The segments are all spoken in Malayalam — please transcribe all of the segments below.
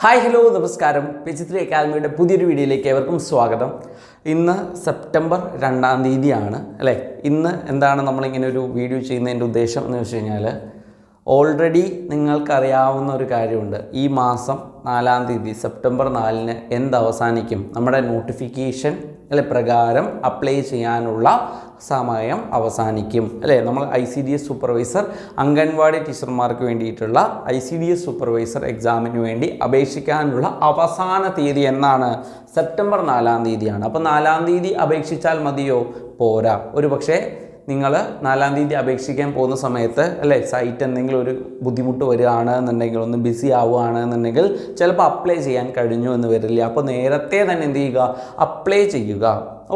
ഹായ് ഹലോ നമസ്കാരം. PG3 അക്കാദമിയുടെ പുതിയൊരു വീഡിയോയിലേക്ക് ഏവർക്കും സ്വാഗതം. ഇന്ന് സെപ്റ്റംബർ 2 തീയതിയാണ് അല്ലേ. ഇന്ന് എന്താണ് നമ്മളിങ്ങനെ ഒരു വീഡിയോ ചെയ്യുന്നതിൻ്റെ ഉദ്ദേശം എന്ന് വെച്ച് കഴിഞ്ഞാൽ, ഓൾറെഡി നിങ്ങൾക്കറിയാവുന്ന ഒരു കാര്യമുണ്ട്. ഈ മാസം 4 തീയതി സെപ്റ്റംബർ 4 എന്ത് അവസാനിക്കും? നമ്മുടെ നോട്ടിഫിക്കേഷൻ അല്ലെ പ്രകാരം അപ്ലൈ ചെയ്യാനുള്ള സമയം അവസാനിക്കും അല്ലേ. നമ്മൾ ICDS സൂപ്പർവൈസർ, അംഗൻവാടി ടീച്ചർമാർക്ക് വേണ്ടിയിട്ടുള്ള ICDS സൂപ്പർവൈസർ എക്സാമിന് വേണ്ടി അപേക്ഷിക്കാനുള്ള അവസാന തീയതി എന്നാണ്? സെപ്റ്റംബർ 4 തീയതിയാണ്. അപ്പോൾ 4 തീയതി അപേക്ഷിച്ചാൽ മതിയോ? പോരാ. ഒരു പക്ഷേ നിങ്ങൾ 4 തീയതി അപേക്ഷിക്കാൻ പോകുന്ന സമയത്ത് അല്ലേ, സൈറ്റ് എന്തെങ്കിലും ഒരു ബുദ്ധിമുട്ട് വരികയാണ് എന്നുണ്ടെങ്കിൽ, ഒന്ന് ബിസി ആവുകയാണ് എന്നുണ്ടെങ്കിൽ ചിലപ്പോൾ അപ്ലൈ ചെയ്യാൻ കഴിഞ്ഞു എന്ന് വരില്ല. അപ്പോൾ നേരത്തെ തന്നെ എന്ത് ചെയ്യുക? അപ്ലൈ ചെയ്യുക.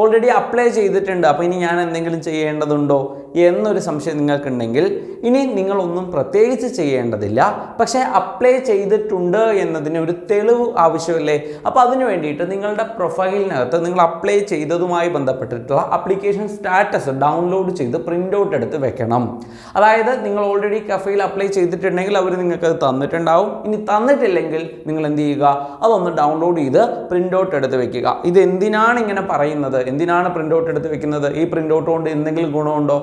ഓൾറെഡി അപ്ലൈ ചെയ്തിട്ടുണ്ട്, അപ്പോൾ ഇനി ഞാൻ എന്തെങ്കിലും ചെയ്യേണ്ടതുണ്ടോ എന്നൊരു സംശയം നിങ്ങൾക്കുണ്ടെങ്കിൽ, ഇനി നിങ്ങളൊന്നും പ്രത്യേകിച്ച് ചെയ്യേണ്ടതില്ല. പക്ഷേ അപ്ലൈ ചെയ്തിട്ടുണ്ട് എന്നതിന് ഒരു തെളിവ് ആവശ്യമില്ലേ? അപ്പോൾ അതിന് വേണ്ടിയിട്ട് നിങ്ങളുടെ പ്രൊഫൈലിനകത്ത് നിങ്ങൾ അപ്ലൈ ചെയ്തതുമായി ബന്ധപ്പെട്ടിട്ടുള്ള ആപ്ലിക്കേഷൻ സ്റ്റാറ്റസ് ഡൗൺലോഡ് ചെയ്ത് പ്രിൻ്റ് ഔട്ട് എടുത്ത് വെക്കണം. അതായത് നിങ്ങൾ ഓൾറെഡി കഫയിൽ അപ്ലൈ ചെയ്തിട്ടുണ്ടെങ്കിൽ അവർ നിങ്ങൾക്ക് അത് തന്നിട്ടുണ്ടാവും. ഇനി തന്നിട്ടില്ലെങ്കിൽ നിങ്ങൾ എന്ത് ചെയ്യുക? അതൊന്ന് ഡൗൺലോഡ് ചെയ്ത് പ്രിൻ്റ് ഔട്ട് എടുത്ത് വെക്കുക. ഇത് എന്തിനാണ് ഇങ്ങനെ പറയുന്നത്? എന്തിനാണ് പ്രിൻ്റ് ഔട്ട് എടുത്ത് വെക്കുന്നത്? ഈ പ്രിൻ്റ് ഔട്ട് കൊണ്ട് എന്തെങ്കിലും ഗുണമുണ്ടോ?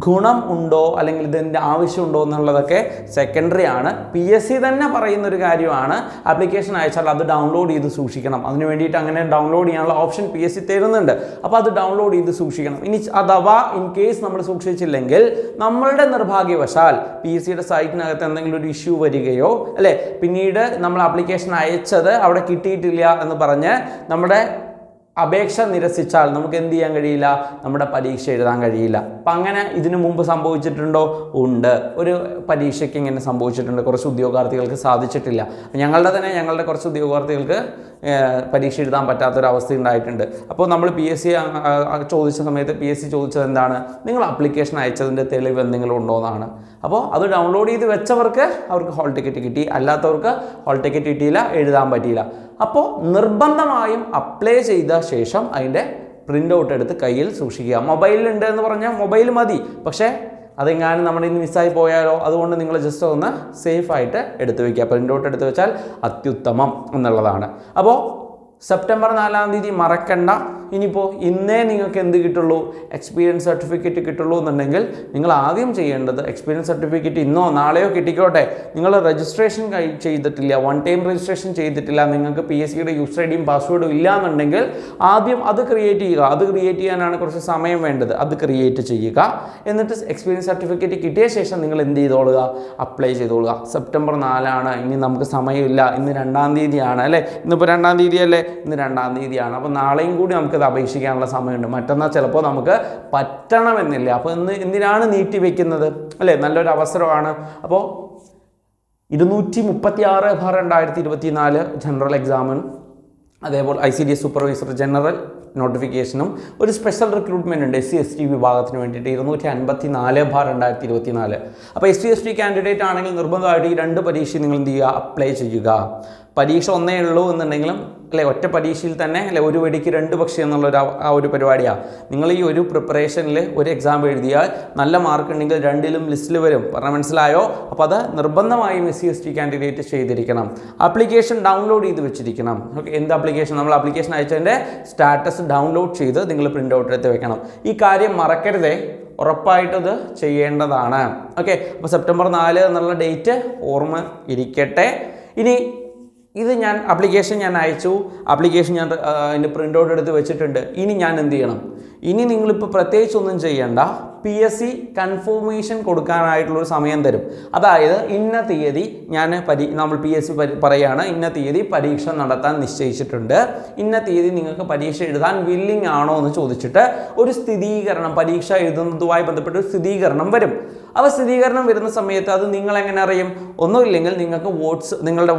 ഗുണം ഉണ്ടോ അല്ലെങ്കിൽ ഇതിൻ്റെ ആവശ്യമുണ്ടോ എന്നുള്ളതൊക്കെ സെക്കൻഡറി ആണ്. PSC തന്നെ പറയുന്ന ഒരു കാര്യമാണ്. ആപ്ലിക്കേഷൻ അയച്ചാൽ അത് ഡൗൺലോഡ് ചെയ്ത് സൂക്ഷിക്കണം. അതിന് വേണ്ടിയിട്ട് അങ്ങനെ ഡൗൺലോഡ് ചെയ്യാനുള്ള ഓപ്ഷൻ PSC തരുന്നുണ്ട്. അപ്പോൾ അത് ഡൗൺലോഡ് ചെയ്ത് സൂക്ഷിക്കണം. ഇനി അഥവാ ഇൻ കേസ് നമ്മൾ സൂക്ഷിച്ചില്ലെങ്കിൽ, നമ്മളുടെ നിർഭാഗ്യവശാൽ PSCയുടെ സൈറ്റിനകത്ത് എന്തെങ്കിലും ഒരു ഇഷ്യൂ വരികയോ അല്ലേ, പിന്നീട് നമ്മൾ ആപ്ലിക്കേഷൻ അയച്ചത് അവിടെ കിട്ടിയിട്ടില്ല എന്ന് പറഞ്ഞ് നമ്മുടെ അപേക്ഷ നിരസിച്ചാൽ നമുക്ക് എന്ത് ചെയ്യാൻ കഴിയില്ല? നമ്മുടെ പരീക്ഷ എഴുതാൻ കഴിയില്ല. അപ്പം അങ്ങനെ ഇതിനു മുമ്പ് സംഭവിച്ചിട്ടുണ്ടോ? ഉണ്ട്. ഒരു പരീക്ഷയ്ക്ക് ഇങ്ങനെ സംഭവിച്ചിട്ടുണ്ട്. കുറച്ച് ഉദ്യോഗാർത്ഥികൾക്ക് സാധിച്ചിട്ടില്ല. ഞങ്ങളുടെ കുറച്ച് ഉദ്യോഗാർത്ഥികൾക്ക് പരീക്ഷ എഴുതാൻ പറ്റാത്തൊരവസ്ഥ ഉണ്ടായിട്ടുണ്ട്. അപ്പോൾ നമ്മൾ PSC ചോദിച്ച സമയത്ത് PSC ചോദിച്ചത് എന്താണ്? നിങ്ങൾ ആപ്ലിക്കേഷൻ അയച്ചതിൻ്റെ തെളിവ് എന്തെങ്കിലും ഉണ്ടോ എന്നാണ്. അപ്പോൾ അത് ഡൗൺലോഡ് ചെയ്ത് വെച്ചവർക്ക് അവർക്ക് ഹോൾ ടിക്കറ്റ് കിട്ടി, അല്ലാത്തവർക്ക് ഹോൾ ടിക്കറ്റ് കിട്ടിയില്ല, എഴുതാൻ പറ്റിയില്ല. അപ്പോൾ നിർബന്ധമായും അപ്ലൈ ചെയ്ത ശേഷം അതിൻ്റെ പ്രിൻ്റ് ഔട്ട് എടുത്ത് കയ്യിൽ സൂക്ഷിക്കുക. മൊബൈലിലുണ്ട് എന്ന് പറഞ്ഞാൽ മൊബൈൽ മതി. പക്ഷേ അതെങ്ങാനും നമ്മുടെ ഇന്ന് മിസ്സായി പോയാലോ, അതുകൊണ്ട് നിങ്ങൾ ജസ്റ്റ് ഒന്ന് സേഫായിട്ട് എടുത്ത് വയ്ക്കുക. പ്രിൻ്റ് ഔട്ട് എടുത്ത് വെച്ചാൽ അത്യുത്തമം എന്നുള്ളതാണ്. അപ്പോൾ സെപ്റ്റംബർ 4 തീയതി മറക്കണ്ട. ഇനിയിപ്പോൾ ഇന്നേ നിങ്ങൾക്ക് എന്ത് കിട്ടുള്ളൂ? എക്സ്പീരിയൻസ് സർട്ടിഫിക്കറ്റ് കിട്ടുള്ളൂ എന്നുണ്ടെങ്കിൽ നിങ്ങൾ ആദ്യം ചെയ്യേണ്ടത്, എക്സ്പീരിയൻസ് സർട്ടിഫിക്കറ്റ് ഇന്നോ നാളെയോ കിട്ടിക്കോട്ടെ, നിങ്ങൾ രജിസ്ട്രേഷൻ ചെയ്തിട്ടില്ല, വൺ ടൈം രജിസ്ട്രേഷൻ ചെയ്തിട്ടില്ല, നിങ്ങൾക്ക് PSCയുടെ യൂസർ ഐഡിയും പാസ്വേഡും ഇല്ല എന്നുണ്ടെങ്കിൽ ആദ്യം അത് ക്രിയേറ്റ് ചെയ്യുക. അത് ക്രിയേറ്റ് ചെയ്യാനാണ് കുറച്ച് സമയം വേണ്ടത്. അത് ക്രിയേറ്റ് ചെയ്യുക. എന്നിട്ട് എക്സ്പീരിയൻസ് സർട്ടിഫിക്കറ്റ് കിട്ടിയ ശേഷം നിങ്ങൾ എന്ത് ചെയ്തോളുക? അപ്ലൈ ചെയ്തോളുക. സെപ്റ്റംബർ 4 ഇനി നമുക്ക് സമയമില്ല. ഇന്ന് 2 തീയതിയാണ് അല്ലേ. ഇന്നിപ്പോൾ 2 തീയതി അല്ലേ? ഇന്ന് 2 തീയതിയാണ്. അപ്പോൾ നാളെയും കൂടി നമുക്കത് അപേക്ഷിക്കാനുള്ള സമയമുണ്ട്. മറ്റന്നാൾ ചിലപ്പോൾ നമുക്ക് പറ്റണമെന്നില്ല. അപ്പോൾ എന്തിനാണ് നീട്ടി വെക്കുന്നത് അല്ലേ? നല്ലൊരു അവസരമാണ്. അപ്പോൾ 236/2024 ജനറൽ എക്സാമിനും അതേപോലെ ICDS സൂപ്പർവൈസർ ജനറൽ നോട്ടിഫിക്കേഷനും ഒരു സ്പെഷ്യൽ റിക്രൂട്ട്മെൻറ്റ് ഉണ്ട് SC/ST വിഭാഗത്തിന് വേണ്ടിയിട്ട് 254/2024. അപ്പോൾ SC/ST കാൻഡിഡേറ്റ് ആണെങ്കിൽ നിർബന്ധമായിട്ട് ഈ 2 പരീക്ഷ നിങ്ങൾ എന്ത് ചെയ്യുക? അപ്ലൈ ചെയ്യുക. പരീക്ഷ ഒന്നേ ഉള്ളൂ എന്നുണ്ടെങ്കിലും അല്ലെ, ഒറ്റ പരീക്ഷയിൽ തന്നെ അല്ലെ, ഒരു വെടിക്ക് 2 പക്ഷി എന്നുള്ളൊരു ഒരു പരിപാടിയാണ്. നിങ്ങൾ ഈ ഒരു പ്രിപ്പറേഷനിൽ ഒരു എക്സാം എഴുതിയാൽ നല്ല മാർക്ക് ഉണ്ടെങ്കിൽ 2ലും ലിസ്റ്റിൽ വരും. പറഞ്ഞാൽ മനസ്സിലായോ? അപ്പോൾ അത് നിർബന്ധമായും SC/ST കാൻഡിഡേറ്റ് ചെയ്തിരിക്കണം. ആപ്ലിക്കേഷൻ ഡൗൺലോഡ് ചെയ്ത് വെച്ചിരിക്കണം. ഓക്കെ, എന്ത് ആപ്ലിക്കേഷൻ? നമ്മൾ ആപ്ലിക്കേഷൻ അയച്ചതിൻ്റെ സ്റ്റാറ്റസ് ഡൗൺലോഡ് ചെയ്ത് നിങ്ങൾ പ്രിൻ്റ് ഔട്ട് എടുത്ത് വെക്കണം. ഈ കാര്യം മറക്കരുതേ, ഉറപ്പായിട്ടത് ചെയ്യേണ്ടതാണ്. ഓക്കെ, അപ്പോൾ സെപ്റ്റംബർ 4 എന്നുള്ള ഡേറ്റ് ഓർമ്മ ഇരിക്കട്ടെ. ഇനി ഇത് ആപ്ലിക്കേഷൻ ഞാൻ അയച്ചു, ആപ്ലിക്കേഷൻ ഞാൻ അതിൻ്റെ പ്രിൻ്റ് ഔട്ട് എടുത്ത് വെച്ചിട്ടുണ്ട്. ഇനി ഞാൻ എന്ത് ചെയ്യണം? ഇനി നിങ്ങളിപ്പോൾ പ്രത്യേകിച്ചൊന്നും ചെയ്യേണ്ട. PSC കൺഫർമേഷൻ കൊടുക്കാനായിട്ടുള്ളൊരു സമയം തരും. അതായത് ഇന്ന തീയതി നമ്മൾ PSC പറയുകയാണ്, ഇന്ന തീയതി പരീക്ഷ നടത്താൻ നിശ്ചയിച്ചിട്ടുണ്ട്, ഇന്ന തീയതി നിങ്ങൾക്ക് പരീക്ഷ എഴുതാൻ വില്ലിങ് ആണോ എന്ന് ചോദിച്ചിട്ട് ഒരു സ്ഥിരീകരണം, പരീക്ഷ എഴുതുന്നതുമായി ബന്ധപ്പെട്ട് ഒരു സ്ഥിരീകരണം വരും. അപ്പോൾ സ്ഥിരീകരണം വരുന്ന സമയത്ത് അത് നിങ്ങൾ എങ്ങനെ അറിയും? ഒന്നുമില്ലെങ്കിൽ നിങ്ങൾക്ക് നിങ്ങളുടെ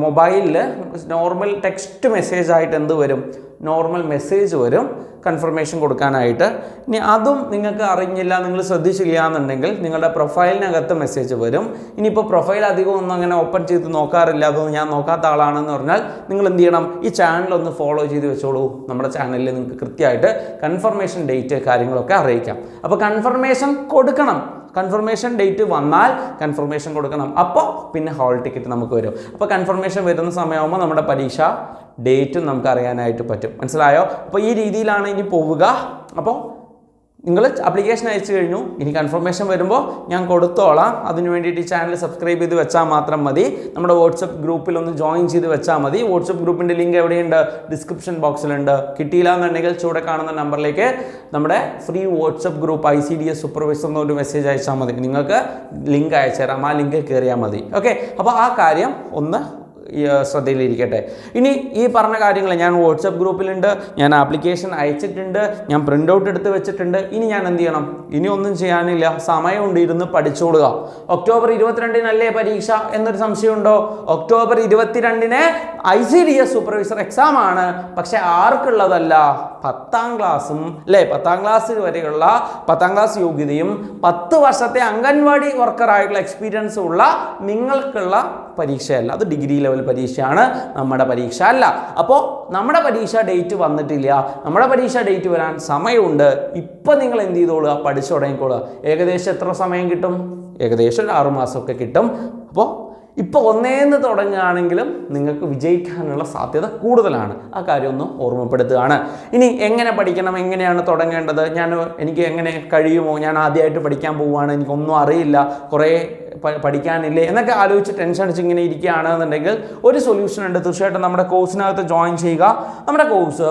മൊബൈലിൽ നോർമൽ ടെക്സ്റ്റ് മെസ്സേജ് ആയിട്ട് എന്ത് വരും? നോർമൽ മെസ്സേജ് വരും കൺഫർമേഷൻ കൊടുക്കാനായിട്ട്. ഇനി അതും നിങ്ങൾക്ക് അറിഞ്ഞില്ല, നിങ്ങൾ ശ്രദ്ധിച്ചില്ല എന്നുണ്ടെങ്കിൽ നിങ്ങളുടെ പ്രൊഫൈലിനകത്ത് മെസ്സേജ് വരും. ഇനിയിപ്പോൾ പ്രൊഫൈൽ അധികം ഒന്നും അങ്ങനെ ഓപ്പൺ ചെയ്ത് നോക്കാറില്ല, അതൊന്നും ഞാൻ നോക്കാത്ത ആളാണെന്ന് പറഞ്ഞാൽ നിങ്ങൾ എന്ത് ചെയ്യണം? ഈ ചാനലൊന്ന് ഫോളോ ചെയ്ത് വെച്ചോളൂ. നമ്മുടെ ചാനലിൽ നിങ്ങൾക്ക് കൃത്യമായിട്ട് കൺഫർമേഷൻ ഡേറ്റ് കാര്യങ്ങളൊക്കെ അറിയിക്കാം. അപ്പോൾ കൺഫർമേഷൻ കൊടുക്കണം. കൺഫർമേഷൻ ഡേറ്റ് വന്നാൽ കൺഫർമേഷൻ കൊടുക്കണം. അപ്പോൾ പിന്നെ ഹാൾ ടിക്കറ്റ് നമുക്ക് വരും. അപ്പോൾ കൺഫർമേഷൻ വരുന്ന സമയമാകുമ്പോൾ നമ്മുടെ പരീക്ഷ ഡേറ്റും നമുക്ക് അറിയാനായിട്ട് പറ്റും. മനസ്സിലായോ? അപ്പോൾ ഈ രീതിയിലാണ് ഇനി പോവുക. അപ്പോൾ നിങ്ങൾ ആപ്ലിക്കേഷൻ അയച്ചു കഴിഞ്ഞു, ഇനി കൺഫർമേഷൻ വരുമ്പോൾ ഞാൻ കൊടുത്തോളാം. അതിന് വേണ്ടിയിട്ട് ഈ ചാനൽ സബ്സ്ക്രൈബ് ചെയ്ത് വെച്ചാൽ മാത്രം മതി. നമ്മുടെ വാട്സപ്പ് ഗ്രൂപ്പിൽ ഒന്ന് ജോയിൻ ചെയ്ത് വെച്ചാൽ മതി. വാട്സപ്പ് ഗ്രൂപ്പിൻ്റെ ലിങ്ക് എവിടെയുണ്ട്? ഡിസ്ക്രിപ്ഷൻ ബോക്സിലുണ്ട്. കിട്ടിയില്ല എന്നുണ്ടെങ്കിൽ ചൂടെ കാണുന്ന നമ്പറിലേക്ക് നമ്മുടെ free WhatsApp group ICDS supervisor എന്നൊരു മെസ്സേജ് അയച്ചാൽ മതി. നിങ്ങൾക്ക് ലിങ്ക് അയച്ചു തരാം, ആ ലിങ്ക് കയറിയാൽ മതി. ഓക്കെ, അപ്പോൾ ആ കാര്യം ഒന്ന് ശ്രദ്ധയിലിരിക്കട്ടെ. ഇനി ഈ പറഞ്ഞ കാര്യങ്ങൾ ഞാൻ വാട്സപ്പ് ഗ്രൂപ്പിലുണ്ട്, ഞാൻ ആപ്ലിക്കേഷൻ അയച്ചിട്ടുണ്ട്, ഞാൻ പ്രിൻ്റ് ഔട്ട് എടുത്ത് വെച്ചിട്ടുണ്ട്. ഇനി ഞാൻ എന്ത് ചെയ്യണം? ഇനി ഒന്നും ചെയ്യാനില്ല, സമയമുണ്ട്, ഇരുന്ന് പഠിച്ചോളുക. ഒക്ടോബർ 22-നല്ലേ പരീക്ഷ എന്നൊരു സംശയമുണ്ടോ? ഒക്ടോബർ 22-ന് ICDS സൂപ്പർവൈസർ എക്സാം ആണ്. പക്ഷെ ആർക്കുള്ളതല്ല? 10ാം ക്ലാസ്സും അല്ലേ, 10ാം ക്ലാസ് വരെയുള്ള 10ാം ക്ലാസ് യോഗ്യതയും 10 വർഷത്തെ അംഗൻവാടി വർക്കറായിട്ടുള്ള എക്സ്പീരിയൻസ് ഉള്ള നിങ്ങൾക്കുള്ള പരീക്ഷയല്ല. അത് ഡിഗ്രി ലെവൽ പരീക്ഷയാണ്, നമ്മുടെ പരീക്ഷ അല്ല. അപ്പോൾ നമ്മുടെ പരീക്ഷ ഡേറ്റ് വന്നിട്ടില്ല, നമ്മുടെ പരീക്ഷ ഡേറ്റ് വരാൻ സമയമുണ്ട്. ഇപ്പം നിങ്ങൾ എന്ത് ചെയ്തോളുക? പഠിച്ചു തുടങ്ങിക്കോളുക. ഏകദേശം എത്ര സമയം കിട്ടും? ഏകദേശം 6 മാസമൊക്കെ കിട്ടും. അപ്പോൾ ഇപ്പോൾ ഒന്നേന്ന് തുടങ്ങുകയാണെങ്കിലും നിങ്ങൾക്ക് വിജയിക്കാനുള്ള സാധ്യത കൂടുതലാണ്. ആ കാര്യം ഒന്ന് ഓർമ്മപ്പെടുത്തുകയാണ്. ഇനി എങ്ങനെ പഠിക്കണം, എങ്ങനെയാണ് തുടങ്ങേണ്ടത്, എനിക്ക് എങ്ങനെ കഴിയുമോ, ഞാൻ ആദ്യമായിട്ട് പഠിക്കാൻ പോവുകയാണ്, എനിക്കൊന്നും അറിയില്ല, കുറേ പഠിക്കാനില്ലേ എന്നൊക്കെ ആലോചിച്ച് ടെൻഷൻ അടിച്ച് ഇങ്ങനെ ഇരിക്കുകയാണെന്നുണ്ടെങ്കിൽ ഒരു സൊല്യൂഷൻ ഉണ്ട്. തീർച്ചയായിട്ടും നമ്മുടെ കോഴ്സിനകത്ത് ജോയിൻ ചെയ്യുക. നമ്മുടെ കോഴ്സ്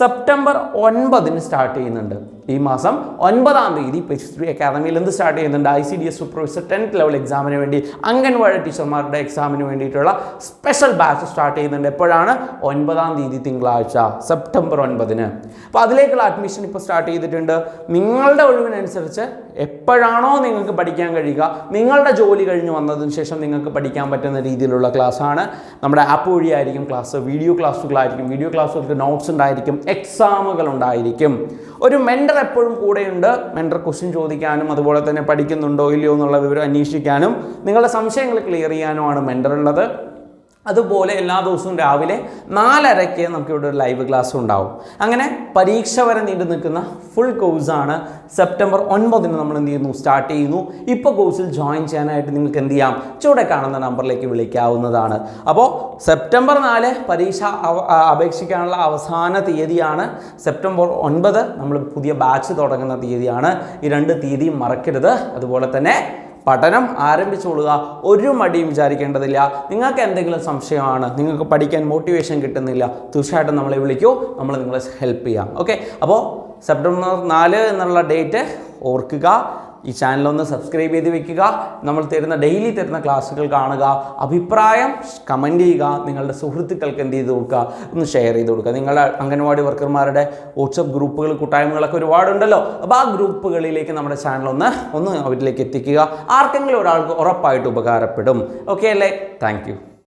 സെപ്റ്റംബർ 9-ന് സ്റ്റാർട്ട് ചെയ്യുന്നുണ്ട്. ഈ മാസം 9-ാം തീയതി H3 അക്കാദമിയിൽ എന്ത് സ്റ്റാർട്ട് ചെയ്യുന്നുണ്ട്? ICDS സൂപ്പർവൈസർ 10th ലെവൽ എക്സാമിന് വേണ്ടി, അംഗൻവാടി ടീച്ചർമാരുടെ എക്സാമിന് വേണ്ടിയിട്ടുള്ള സ്പെഷ്യൽ ബാച്ച് സ്റ്റാർട്ട് ചെയ്യുന്നുണ്ട്. എപ്പോഴാണ്? 9-ാം തീയതി തിങ്കളാഴ്ച, സെപ്റ്റംബർ 9-ന്. അപ്പോൾ അതിലേക്കുള്ള അഡ്മിഷൻ ഇപ്പോൾ സ്റ്റാർട്ട് ചെയ്തിട്ടുണ്ട്. നിങ്ങളുടെ ഒഴിവിനനുസരിച്ച് എപ്പോഴാണോ നിങ്ങൾക്ക് പഠിക്കാൻ കഴിയുക, നിങ്ങളുടെ ജോലി കഴിഞ്ഞ് വന്നതിന് ശേഷം നിങ്ങൾക്ക് പഠിക്കാൻ പറ്റുന്ന രീതിയിലുള്ള ക്ലാസ്സാണ്. നമ്മുടെ ആപ്പ് വഴിയായിരിക്കും ക്ലാസ്, വീഡിയോ ക്ലാസ്സുകളായിരിക്കും. വീഡിയോ ക്ലാസ്സുകൾക്ക് നോട്ട്സ് ഉണ്ടായിരിക്കും, എക്സാമുകൾ ഉണ്ടായിരിക്കും. ഒരു മെൻറ്റർ എപ്പോഴും കൂടെയുണ്ട്. മെൻറ്റർ ക്വസ്റ്റ്യൻ ചോദിക്കാനും അതുപോലെ തന്നെ പഠിക്കുന്നുണ്ടോ ഇല്ലയോ എന്നുള്ള വിവരം അന്വേഷിക്കാനും നിങ്ങളുടെ സംശയങ്ങൾ ക്ലിയർ ചെയ്യാനുമാണ് മെൻറ്റർ ഉള്ളത്. അതുപോലെ എല്ലാ ദിവസവും രാവിലെ 4:30 നമുക്കിവിടെ ഒരു ലൈവ് ക്ലാസ് ഉണ്ടാവും. അങ്ങനെ പരീക്ഷ വരെ നീണ്ടു നിൽക്കുന്ന ഫുൾ കോഴ്സാണ്. സെപ്റ്റംബർ 9-ന് നമ്മൾ എന്ത് ചെയ്യുന്നു? സ്റ്റാർട്ട് ചെയ്യുന്നു. ഇപ്പോൾ കോഴ്സിൽ ജോയിൻ ചെയ്യാനായിട്ട് നിങ്ങൾക്ക് എന്ത് ചെയ്യാം? ചുവടെ കാണുന്ന നമ്പറിലേക്ക് വിളിക്കാവുന്നതാണ്. അപ്പോൾ സെപ്റ്റംബർ 4 പരീക്ഷ അപേക്ഷിക്കാനുള്ള അവസാന തീയതിയാണ്. സെപ്റ്റംബർ 9 നമ്മൾ പുതിയ ബാച്ച് തുടങ്ങുന്ന തീയതിയാണ്. ഈ 2 തീയതിയും മറക്കരുത്. അതുപോലെ തന്നെ പഠനം ആരംഭിച്ചുകൊള്ളുക. ഒരു മടിയും വിചാരിക്കേണ്ടതില്ല. നിങ്ങൾക്ക് എന്തെങ്കിലും സംശയമാണ്, നിങ്ങൾക്ക് പഠിക്കാൻ മോട്ടിവേഷൻ കിട്ടുന്നില്ല, തീർച്ചയായിട്ടും നമ്മളെ വിളിക്കൂ, നമ്മൾ നിങ്ങളെ ഹെൽപ്പ് ചെയ്യാം. ഓക്കെ, അപ്പോൾ സെപ്റ്റംബർ 4 എന്നുള്ള ഡേറ്റ് ഓർക്കുക. ഈ ചാനലൊന്ന് സബ്സ്ക്രൈബ് ചെയ്ത് വെക്കുക. നമ്മൾ ഡെയിലി തരുന്ന ക്ലാസ്സുകൾ കാണുക, അഭിപ്രായം കമൻറ്റ് ചെയ്യുക, നിങ്ങളുടെ സുഹൃത്തുക്കൾക്ക് എന്ത് ചെയ്ത് കൊടുക്കുക? ഒന്ന് ഷെയർ ചെയ്ത് കൊടുക്കുക. നിങ്ങളുടെ അംഗൻവാടി വർക്കർമാരുടെ വാട്സപ്പ് ഗ്രൂപ്പുകൾ, കൂട്ടായ്മകളൊക്കെ ഒരുപാടുണ്ടല്ലോ. അപ്പോൾ ആ ഗ്രൂപ്പുകളിലേക്ക് നമ്മുടെ ചാനൽ ഒന്ന് അവരിലേക്ക് എത്തിക്കുക. ആർക്കെങ്കിലും ഒരാൾക്ക് ഉറപ്പായിട്ട് ഉപകാരപ്പെടും. ഓക്കെ അല്ലേ? Thank you.